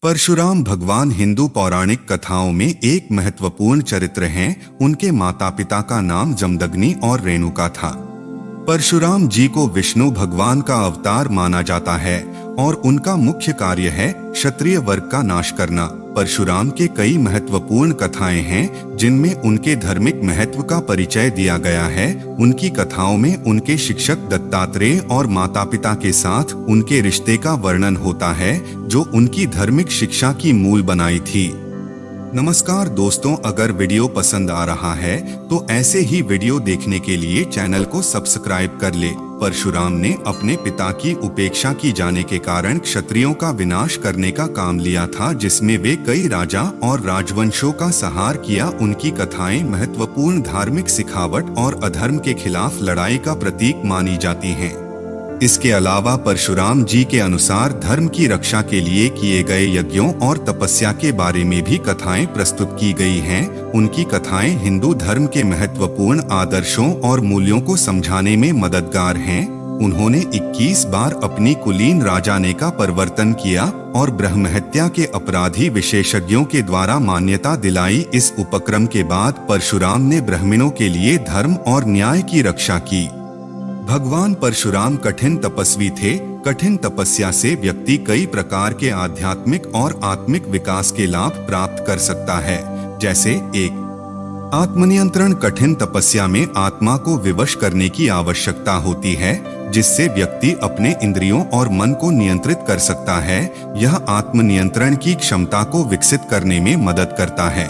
परशुराम भगवान हिंदू पौराणिक कथाओं में एक महत्वपूर्ण चरित्र हैं। उनके माता पिता का नाम जमदग्नि और रेणुका था। परशुराम जी को विष्णु भगवान का अवतार माना जाता है और उनका मुख्य कार्य है क्षत्रिय वर्ग का नाश करना। परशुराम के कई महत्वपूर्ण कथाएं हैं जिनमें उनके धार्मिक महत्व का परिचय दिया गया है। उनकी कथाओं में उनके शिक्षक दत्तात्रेय और माता पिता के साथ उनके रिश्ते का वर्णन होता है जो उनकी धार्मिक शिक्षा की मूल बनाई थी। नमस्कार दोस्तों, अगर वीडियो पसंद आ रहा है तो ऐसे ही वीडियो देखने के लिए चैनल को सब्सक्राइब कर ले। परशुराम ने अपने पिता की उपेक्षा की जाने के कारण क्षत्रियों का विनाश करने का काम लिया था, जिसमें वे कई राजा और राजवंशों का संहार किया। उनकी कथाएं महत्वपूर्ण धार्मिक सिखावट और अधर्म के खिलाफ लड़ाई का प्रतीक मानी जाती हैं। इसके अलावा परशुराम जी के अनुसार धर्म की रक्षा के लिए किए गए यज्ञों और तपस्या के बारे में भी कथाएं प्रस्तुत की गई हैं। उनकी कथाएं हिंदू धर्म के महत्वपूर्ण आदर्शों और मूल्यों को समझाने में मददगार हैं। उन्होंने 21 बार अपनी कुलीन राजाने का परिवर्तन किया और ब्रह्महत्या के अपराधी विशेषज्ञों के द्वारा मान्यता दिलाई। इस उपक्रम के बाद परशुराम ने ब्राह्मणों के लिए धर्म और न्याय की रक्षा की। भगवान परशुराम कठिन तपस्वी थे। कठिन तपस्या से व्यक्ति कई प्रकार के आध्यात्मिक और आत्मिक विकास के लाभ प्राप्त कर सकता है, जैसे 1. आत्मनियंत्रण। कठिन तपस्या में आत्मा को विवश करने की आवश्यकता होती है, जिससे व्यक्ति अपने इंद्रियों और मन को नियंत्रित कर सकता है। यह आत्मनियंत्रण की क्षमता को विकसित करने में मदद करता है।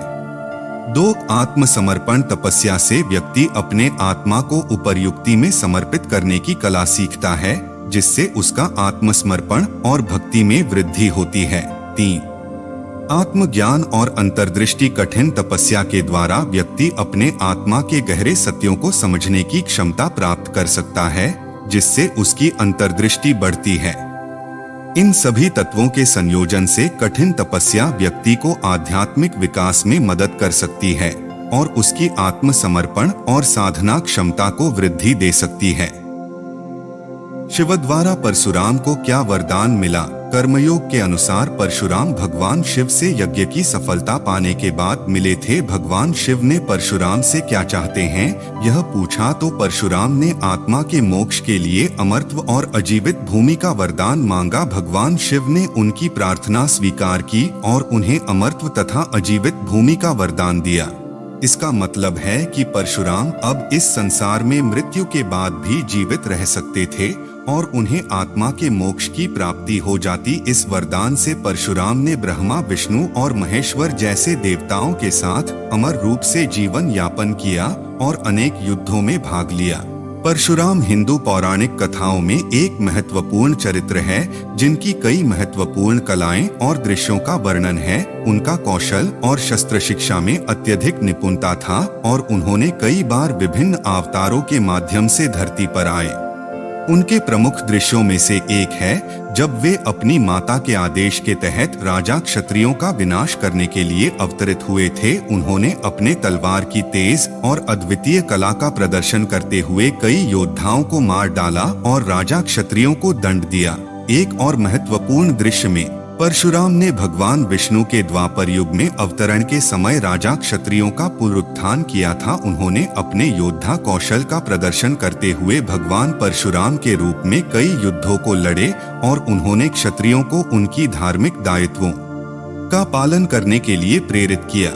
2. आत्मसमर्पण। तपस्या से व्यक्ति अपने आत्मा को उपर्युक्ति में समर्पित करने की कला सीखता है, जिससे उसका आत्मसमर्पण और भक्ति में वृद्धि होती है। 3. आत्मज्ञान और अंतर्दृष्टि। कठिन तपस्या के द्वारा व्यक्ति अपने आत्मा के गहरे सत्यों को समझने की क्षमता प्राप्त कर सकता है, जिससे उसकी अंतर्दृष्टि बढ़ती है। इन सभी तत्वों के संयोजन से कठिन तपस्या व्यक्ति को आध्यात्मिक विकास में मदद कर सकती है और उसकी आत्मसमर्पण और साधना क्षमता को वृद्धि दे सकती है। शिव द्वारा परशुराम को क्या वरदान मिला? कर्मयोग के अनुसार परशुराम भगवान शिव से यज्ञ की सफलता पाने के बाद मिले थे। भगवान शिव ने परशुराम से क्या चाहते हैं यह पूछा तो परशुराम ने आत्मा के मोक्ष के लिए अमरत्व और अजीवित भूमि का वरदान मांगा। भगवान शिव ने उनकी प्रार्थना स्वीकार की और उन्हें अमरत्व तथा अजीवित भूमि का वरदान दिया। इसका मतलब है कि परशुराम अब इस संसार में मृत्यु के बाद भी जीवित रह सकते थे और उन्हें आत्मा के मोक्ष की प्राप्ति हो जाती। इस वरदान से परशुराम ने ब्रह्मा, विष्णु और महेश्वर जैसे देवताओं के साथ अमर रूप से जीवन यापन किया और अनेक युद्धों में भाग लिया। परशुराम हिंदू पौराणिक कथाओं में एक महत्वपूर्ण चरित्र है, जिनकी कई महत्वपूर्ण कलाएं और दृश्यों का वर्णन है। उनका कौशल और शस्त्र शिक्षा में अत्यधिक निपुणता था और उन्होंने कई बार विभिन्न अवतारों के माध्यम से धरती पर आए। उनके प्रमुख दृश्यों में से एक है जब वे अपनी माता के आदेश के तहत राजा क्षत्रियों का विनाश करने के लिए अवतरित हुए थे। उन्होंने अपने तलवार की तेज और अद्वितीय कला का प्रदर्शन करते हुए कई योद्धाओं को मार डाला और राजा क्षत्रियों को दंड दिया। एक और महत्वपूर्ण दृश्य में परशुराम ने भगवान विष्णु के द्वापर युग में अवतरण के समय राजा क्षत्रियों का पुनरुत्थान किया था। उन्होंने अपने योद्धा कौशल का प्रदर्शन करते हुए भगवान परशुराम के रूप में कई युद्धों को लड़े और उन्होंने क्षत्रियों को उनकी धार्मिक दायित्वों का पालन करने के लिए प्रेरित किया।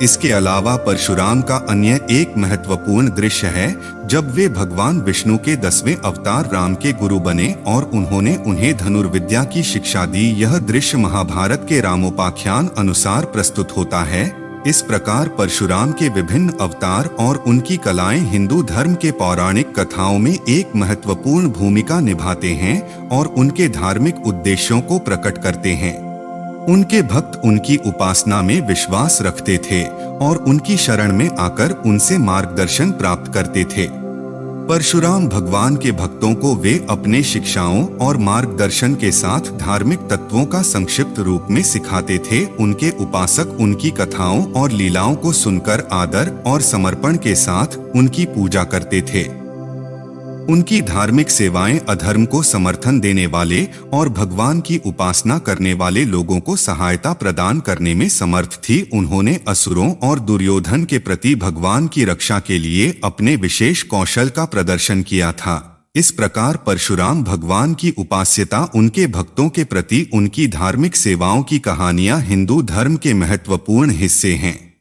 इसके अलावा परशुराम का अन्य एक महत्वपूर्ण दृश्य है जब वे भगवान विष्णु के 10वें अवतार राम के गुरु बने और उन्होंने उन्हें धनुर्विद्या की शिक्षा दी। यह दृश्य महाभारत के रामोपाख्यान अनुसार प्रस्तुत होता है। इस प्रकार परशुराम के विभिन्न अवतार और उनकी कलाएं हिंदू धर्म के पौराणिक कथाओं में एक महत्वपूर्ण भूमिका निभाते हैं और उनके धार्मिक उद्देश्यों को प्रकट करते हैं। उनके भक्त उनकी उपासना में विश्वास रखते थे और उनकी शरण में आकर उनसे मार्गदर्शन प्राप्त करते थे। परशुराम भगवान के भक्तों को वे अपने शिक्षाओं और मार्गदर्शन के साथ धार्मिक तत्वों का संक्षिप्त रूप में सिखाते थे। उनके उपासक उनकी कथाओं और लीलाओं को सुनकर आदर और समर्पण के साथ उनकी पूजा करते थे। उनकी धार्मिक सेवाएं अधर्म को समर्थन देने वाले और भगवान की उपासना करने वाले लोगों को सहायता प्रदान करने में समर्थ थी। उन्होंने असुरों और दुर्योधन के प्रति भगवान की रक्षा के लिए अपने विशेष कौशल का प्रदर्शन किया था। इस प्रकार परशुराम भगवान की उपास्यता, उनके भक्तों के प्रति उनकी धार्मिक सेवाओं की कहानियां हिंदू धर्म के महत्वपूर्ण हिस्से हैं।